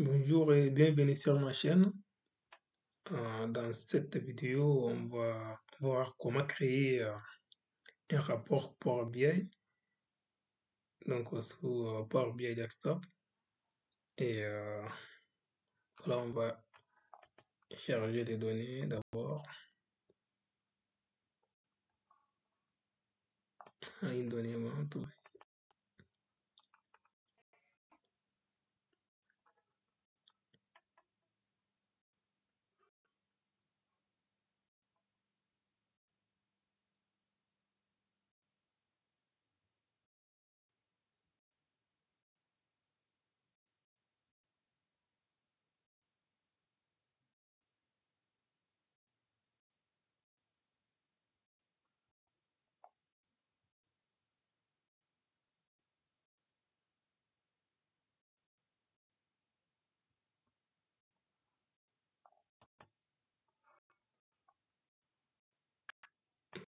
Bonjour et bienvenue sur ma chaîne. Dans cette vidéo, on va voir comment créer un rapport Power BI, donc sous Power BI Desktop. Et voilà, on va charger les données d'abord. Une donnée tout.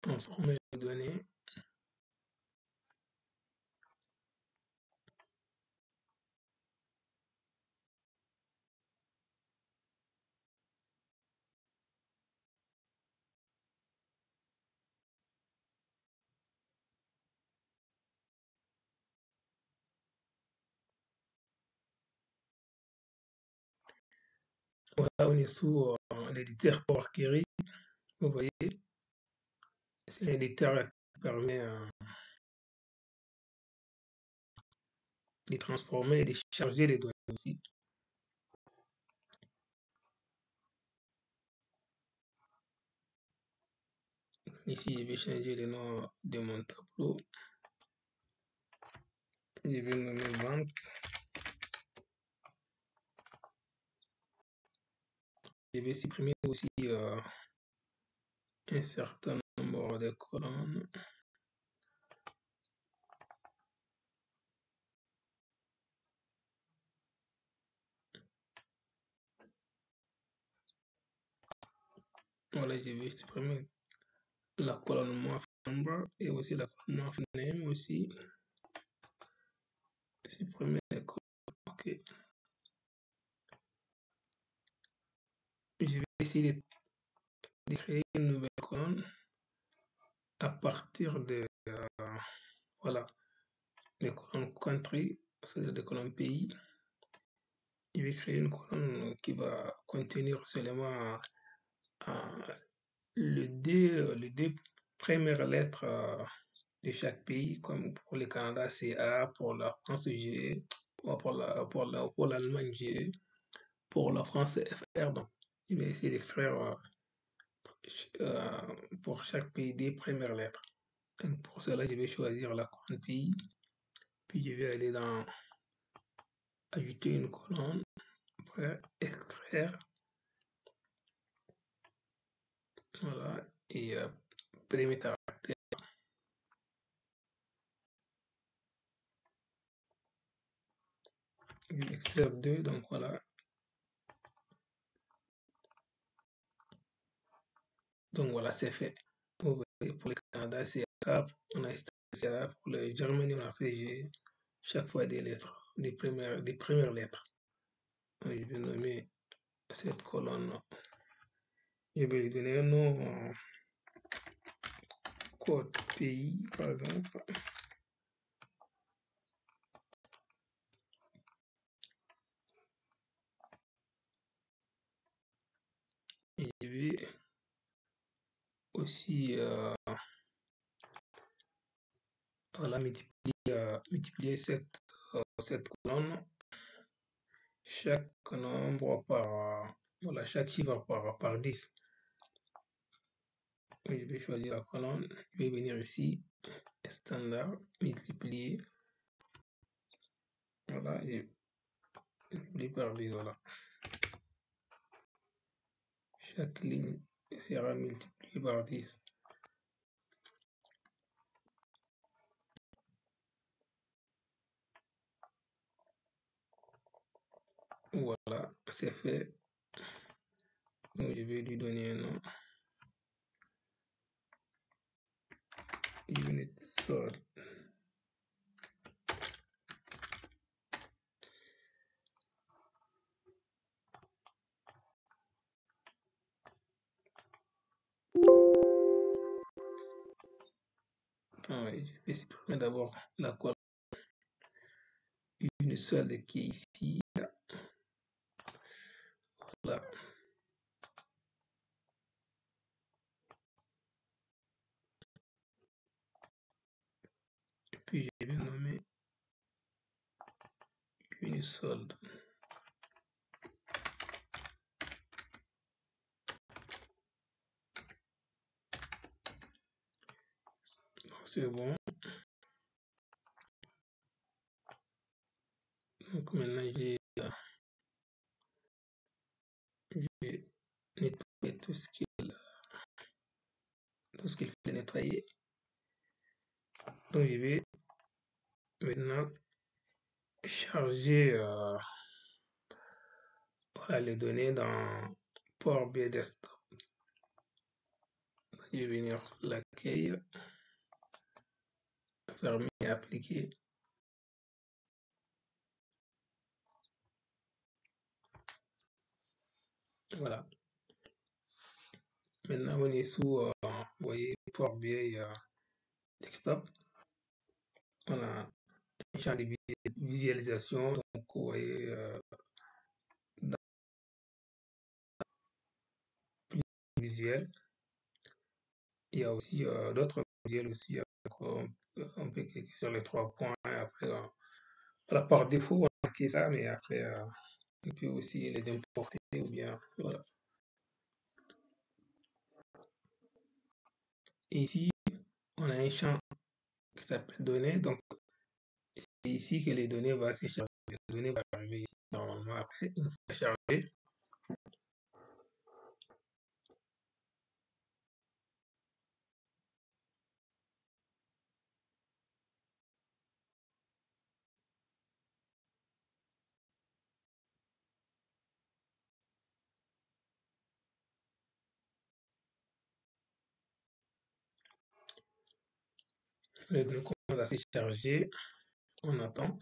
Transformer les données. Voilà, on est sous l'éditeur Power Query. Vous voyez, c'est l'éditeur qui permet de transformer et de charger les données aussi. Ici, je vais changer le nom de mon tableau. Je vais nommer vente. Je vais supprimer aussi un certain nombre de colonnes. Voilà, je vais supprimer la colonne month number et aussi la colonne month name aussi. Supprimer les colonnes. Ok. Je vais essayer de créer une nouvelle colonne à partir de voilà, des colonnes country, c'est-à-dire des colonnes pays. Je vais créer une colonne qui va contenir seulement le D premières lettres de chaque pays, comme pour le Canada, c'est A, pour la France, G, pour l'Allemagne, G, pour la France, FR. Donc, je vais essayer d'extraire euh, pour chaque pays des premières lettres. Donc, pour cela, je vais choisir la colonne pays, puis je vais aller dans ajouter une colonne, après extraire, voilà, et périmètre. Je vais extraire 2, donc voilà. Donc voilà, c'est fait. Vous voyez, pour le Canada, c'est A, on a c'est A, pour le Germany, on a CG, chaque fois des lettres, des premières lettres. Je vais nommer cette colonne, je vais lui donner un nom, code pays, par exemple. Et je vais aussi voilà, multiplier cette colonne, chaque nombre par, voilà, chaque chiffre par 10. Je vais choisir la colonne, je vais venir ici, standard, multiplier, voilà, et multiplier par 10, voilà. Chaque ligne sera multipliée par 10. Voilà, c'est fait. Donc, je vais lui donner un nom. Unit sol. Oui, je vais supprimer d'abord la colonne une seule qui est ici. Voilà. Et puis je vais nommer une solde. C'est bon. Donc maintenant, je vais nettoyer tout ce qu'il faut nettoyer. Donc je vais maintenant charger voilà, les données dans Power BI Desktop. Je vais venir l'accueil, fermer et appliquer. Voilà. Maintenant, on est sous, vous voyez, Power BI Desktop. On a un champ de visualisation. Donc, vous voyez, plus visuel. Il y a aussi d'autres visuels aussi. On peut cliquer sur les 3 points. Après, voilà, par défaut, on a ça, mais après, on peut aussi les importer ou bien, voilà. Et ici, on a un champ qui s'appelle données. Donc, c'est ici que les données vont se charger. Les données vont arriver ici. Normalement, après, une fois chargées, les données commencent à se charger. On attend.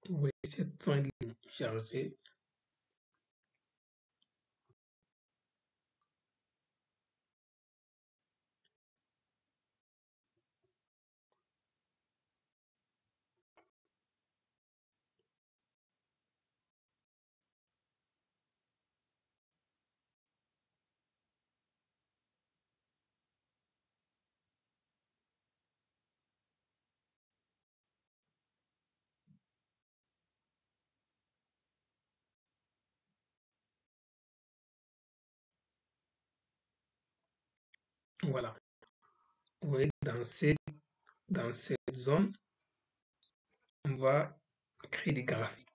Vous voyez, cette sont les lignes chargées. Voilà. Vous voyez, dans cette zone, on va créer des graphiques,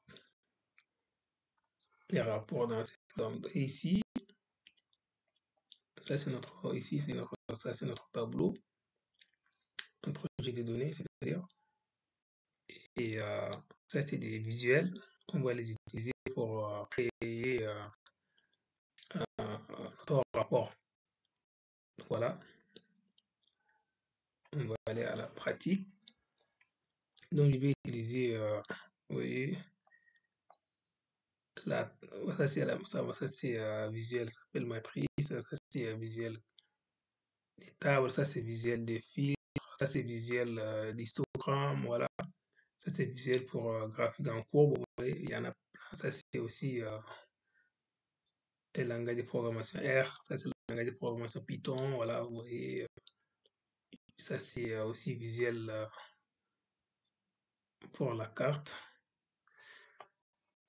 les rapports dans cette zone. Et ici, ça c'est notre tableau, notre objet de données, c'est-à-dire. Et ça c'est des visuels. On va les utiliser pour créer notre rapport. Voilà. On va aller à la pratique. Donc je vais utiliser, vous voyez, ça c'est visuel, ça s'appelle matrice, ça c'est visuel des tables, ça c'est visuel des filtres, ça c'est visuel d'histogramme, voilà. Ça c'est visuel pour graphique en courbe, vous voyez, il y en a plein. Ça c'est aussi le langage de programmation R, ça c'est le langage de programmation Python, voilà, vous voyez. Ça c'est aussi visuel pour la carte.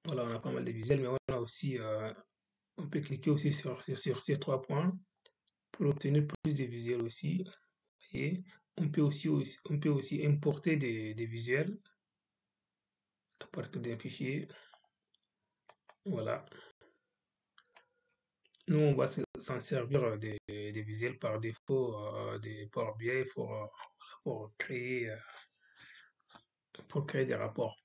Voilà, on a pas mal de visuels, mais on a aussi, on peut cliquer aussi sur ces 3 points pour obtenir plus de visuels aussi. Et on peut aussi importer des visuels à partir d'un fichier. Voilà. Nous, on va s'en servir des visuels par défaut, des Power BI pour créer des rapports.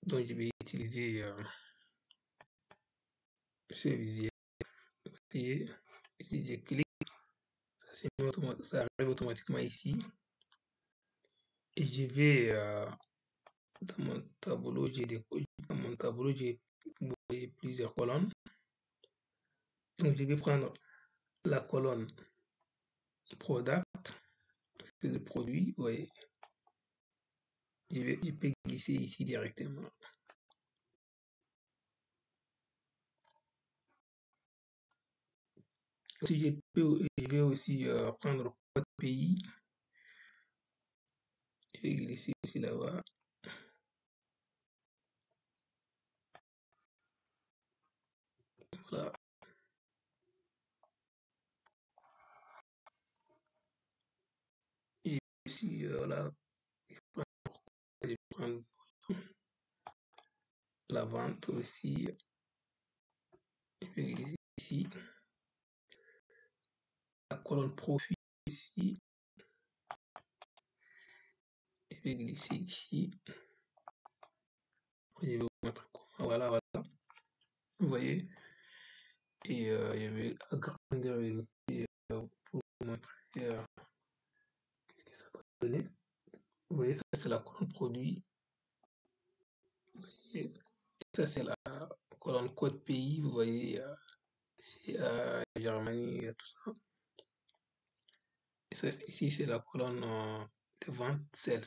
Donc, je vais utiliser ce visuel. Et si je clique, ça arrive automatiquement ici. Et je vais dans mon tableau, j'ai plusieurs colonnes. Donc, je vais prendre la colonne Product, le produit, vous voyez. Je peux glisser ici directement. Aussi, je vais aussi prendre code pays. Je vais glisser aussi là-bas. Voilà. Et aussi, voilà, je vais prendre la vente aussi. Je vais glisser ici. La colonne profit ici. Je vais glisser ici. Je vais vous montrer comment. Voilà, voilà. Vous voyez. Et je vais agrandir pour vous montrer ce que ça va donner. Vous voyez, ça c'est la colonne produit. Et ça c'est la colonne code pays. Vous voyez, c'est Germanie et tout ça. Et ça, ici c'est la colonne de vente sales.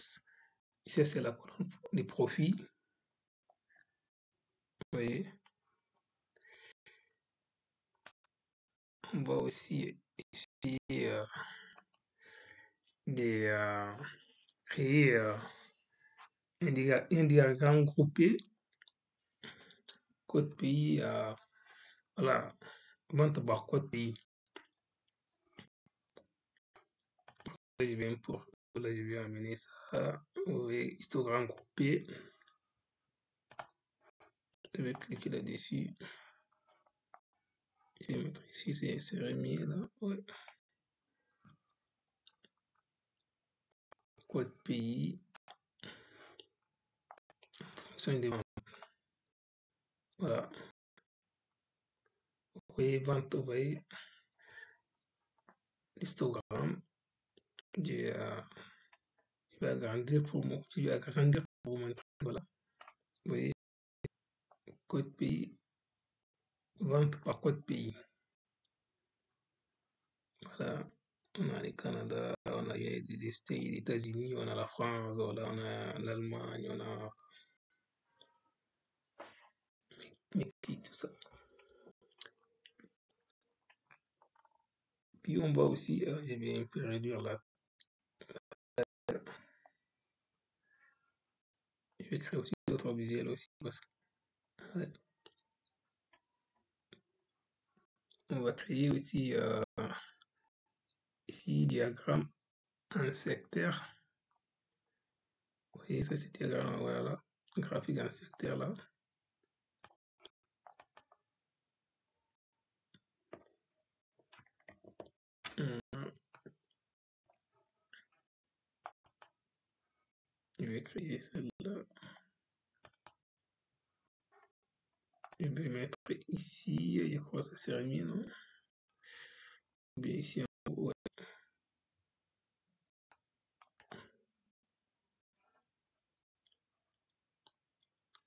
Ici c'est la colonne des profits. Vous voyez. On va aussi essayer de créer un diagramme groupé code pays. Voilà, vente par code pays. Là, je vais amener ça. Vous voyez, histogramme groupé. Je vais cliquer là-dessus. Je vais mettre ici, c'est remis là. Ouais. Code pays. Fonction des ventes. Voilà. Vous voyez, vente, vous voyez, l'histogramme. Je vais agrandir pour vous montrer. Voilà. Vous voyez, code pays. Vente par code pays. Voilà. On a le Canada, on a les États-Unis, on a la France, voilà, on a l'Allemagne, on a Mexique, tout ça. Puis on va aussi, je vais un peu réduire là. Je vais créer aussi d'autres visuels aussi parce que ouais. On va créer aussi ici diagramme en secteur. Vous voyez ça c'est diagramme, voilà, graphique en secteur là. Je vais créer celle-là. Je vais mettre ici, je crois que ça s'est remis, non? Bien ici en haut, ouais.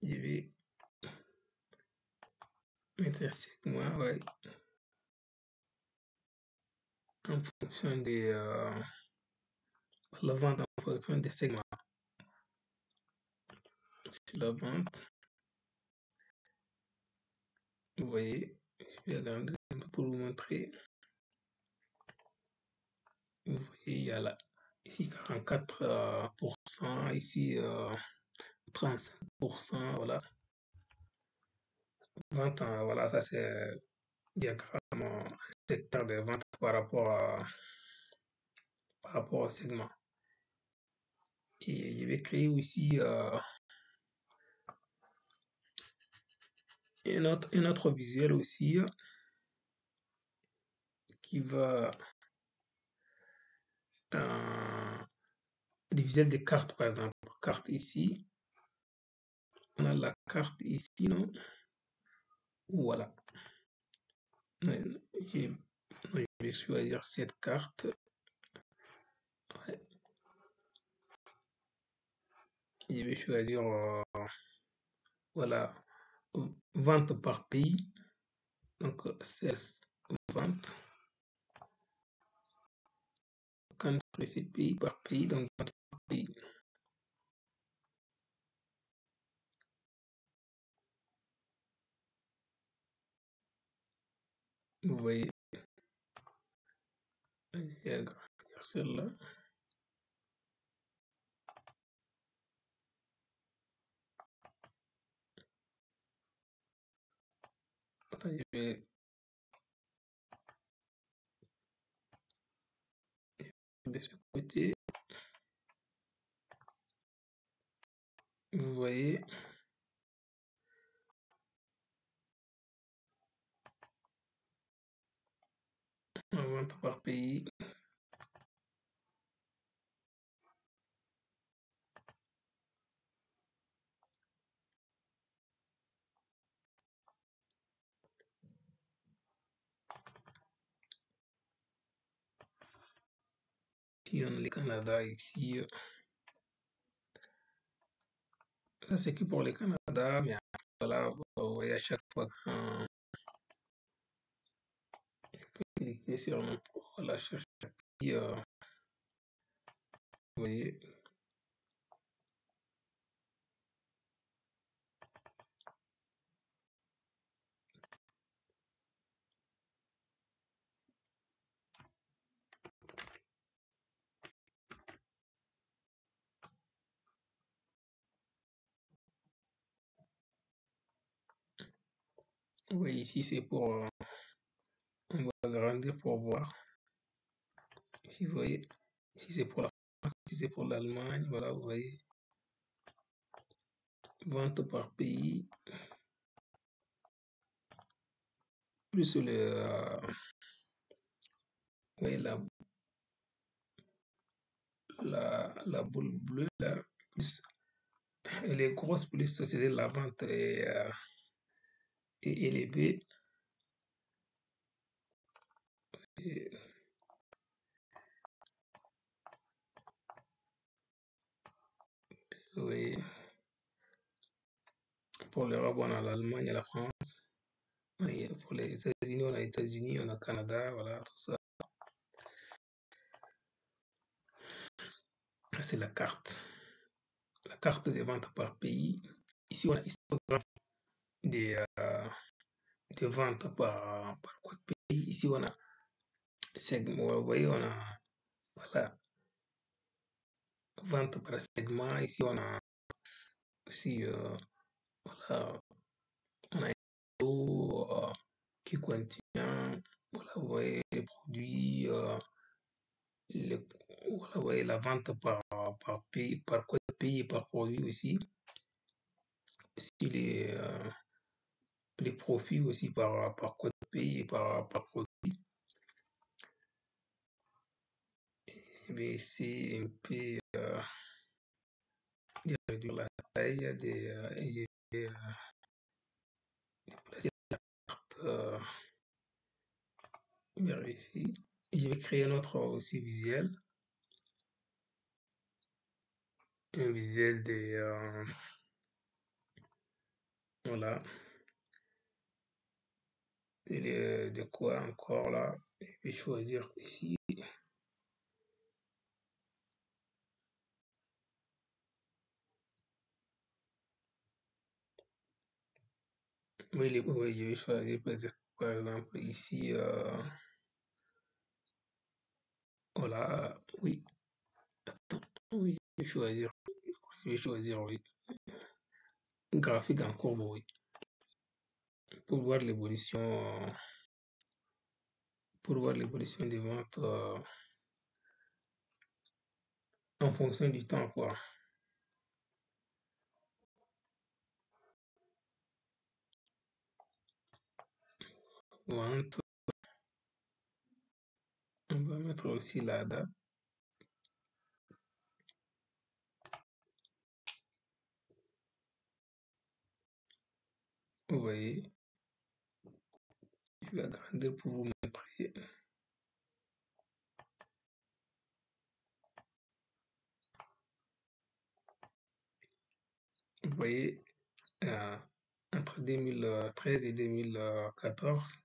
Je vais mettre un segment, ouais. En fonction des la vente en fonction des segments. C'est la vente. Vous voyez, je vais agrandir un peu pour vous montrer. Vous voyez, il y a là, ici 44%, ici 35%, voilà. Vente, voilà, ça c'est diagramme secteur de vente par rapport au segment. Et je vais créer aussi un autre visuel aussi qui va des visuels de cartes par exemple. Carte ici. on a la carte ici, non? Voilà. Je vais choisir cette carte. Ouais. Je vais choisir, voilà, vente par pays. Donc, sales vente. Country, c'est pays par pays, donc vente par pays. Vous voyez, je vais agrandir celle-là. Attends, je vais de ce côté. Vous voyez, vente par pays. Ici, on a le Canada, ici. Ça, c'est que pour le Canada, mais voilà, vous voyez, à chaque fois quand je peux cliquer sur mon voilà, chercher pays, vous voyez. Oui, ici c'est pour, on va agrandir pour voir. Ici, vous voyez, ici c'est pour la France, ici c'est pour l'Allemagne, voilà, vous voyez. Vente par pays, plus ouais, la boule bleue, là, plus, elle est grosse, plus c'est la vente est élevée. Et, vous voyez, pour l'Europe, on a l'Allemagne et la France. Et pour les États-Unis, on a les États-Unis, on a le Canada, voilà, tout ça. C'est la carte. La carte des ventes par pays. Ici, on a histogramme des, des ventes par code pays. Ici, on a segment. Vous voyez, on a voilà, vente par segment. Ici, on a aussi voilà, on a un lot qui contient voilà, vous voyez, les produits, le- voilà, vous voyez, la vente par pays, par code pays et par produit aussi. Aussi les profits aussi par code pays et par produit. Je vais essayer un peu de réduire la taille et je vais déplacer la carte vers ici. Et je vais créer un autre aussi visuel. Un visuel voilà. Et de quoi encore là? Je vais choisir ici. Oui, oui, je vais choisir par exemple ici. Voilà, oui. Attends, oui, je vais choisir, oui. Graphique en courbe, oui. Pour voir l'évolution, pour voir l'évolution des ventes en fonction du temps, quoi. Vente, on va mettre aussi la date. Vous voyez, je vais agrandir pour vous montrer. Vous voyez, entre 2013 et 2014,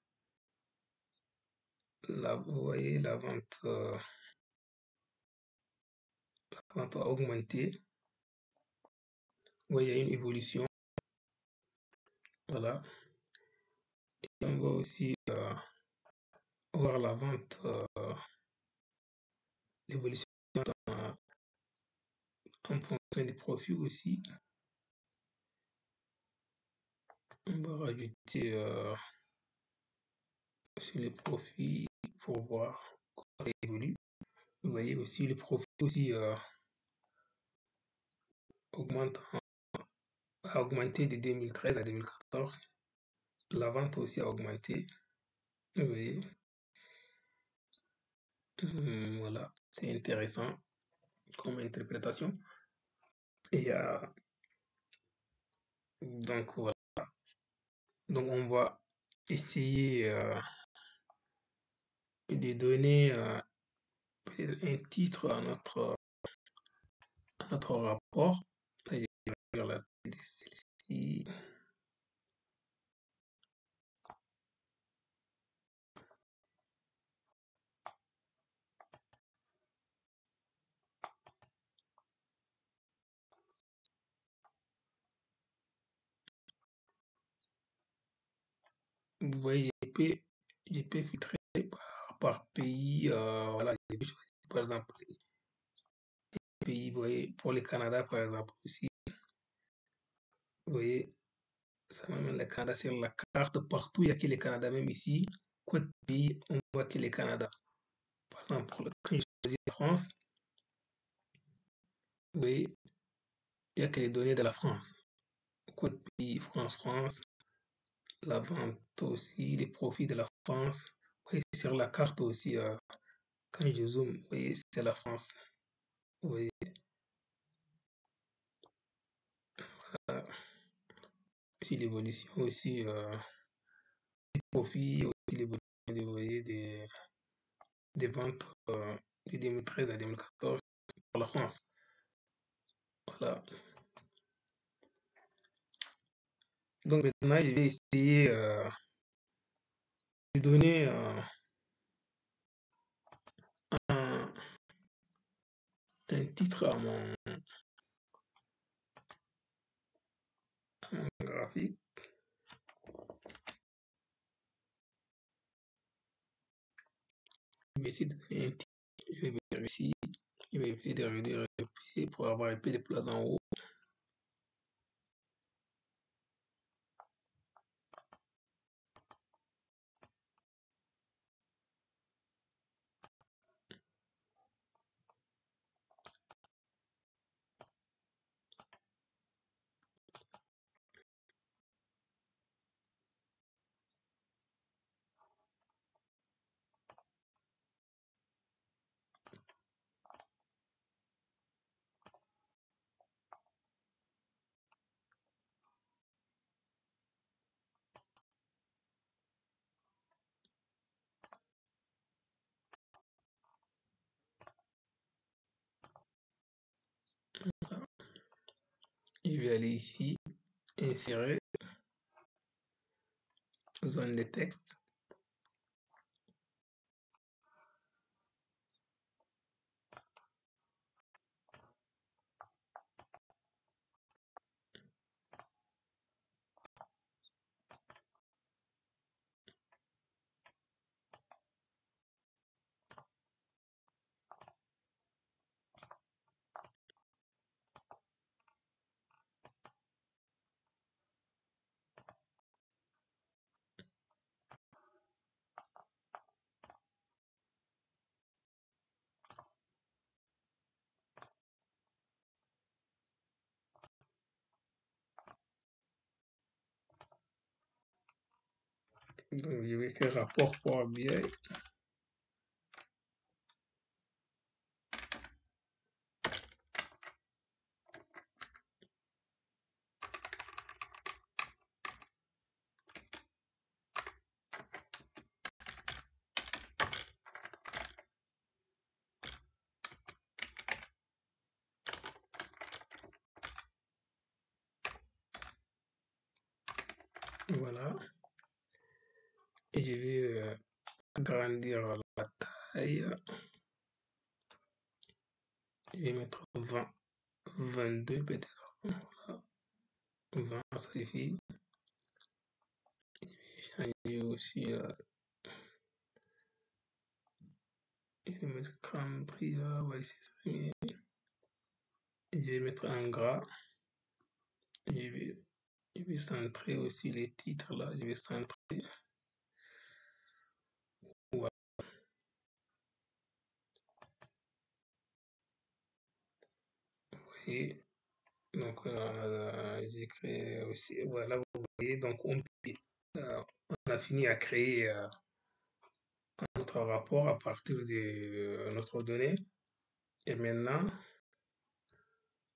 là, vous voyez, la vente a augmenté. Vous voyez, il y a une évolution. Voilà. Et on va aussi voir la vente, l'évolution en, en fonction des profits aussi. On va rajouter sur les profits pour voir comment ça évolue. Vous voyez aussi les profits aussi augmentent, a augmenté de 2013 à 2014. La vente aussi a augmenté. Vous voyez, voilà, c'est intéressant comme interprétation. Et donc voilà, donc on va essayer de donner un titre à notre rapport. Je vais faire la taille de celle-ci. Vous voyez, je peux filtrer par pays. Voilà, je peux choisir, par exemple, les pays, vous voyez, pour le Canada, par exemple, aussi. Vous voyez, ça m'amène le Canada sur la carte. Partout, il y a que le Canada. Même ici, côté pays, on voit que le Canada. Par exemple, quand je choisis la France, vous voyez, il n'y a que les données de la France. Côté pays, France, la vente aussi, les profits de la France. Vous voyez, sur la carte aussi, quand je zoome, vous voyez, c'est la France. Vous voyez, aussi l'évolution aussi, des profits, aussi l'évolution, vous voyez, des ventes de 2013 à 2014 pour la France. Voilà. Donc maintenant, je vais essayer de donner un, un titre à mon graphique. Je vais essayer de donner un titre. Je vais venir ici. Je vais essayer de réduire pour avoir un peu de place en haut. Je vais aller ici, insérer, zone de texte. Donc, je vais faire rapport Power BI. Voilà. Et je vais agrandir la taille. Je vais mettre 20, 22 peut-être. Voilà. 20, ça suffit. Changer aussi. Je vais mettre Cambria. Ouais, c'est ça. Je vais mettre un gras. Je vais, je vais centrer aussi les titres là. Je vais centrer. Voilà. Vous voyez. Donc, j'ai créé aussi. Voilà, vous voyez. Donc, on a fini à créer notre rapport à partir de notre donnée. Et maintenant,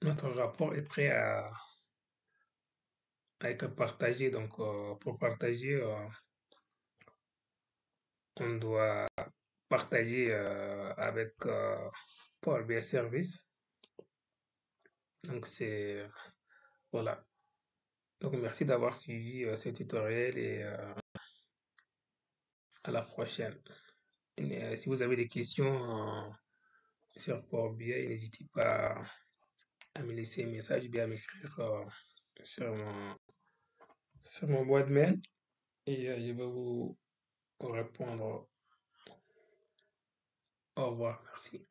notre rapport est prêt à être partagé. Donc, pour partager, on doit partager avec Power BI Service. Donc, voilà. Donc, merci d'avoir suivi ce tutoriel et à la prochaine. Et, si vous avez des questions sur Power BI, n'hésitez pas à me laisser un message, bien à m'écrire sur sur mon boîte mail et je vais vous répondre. Au revoir, merci.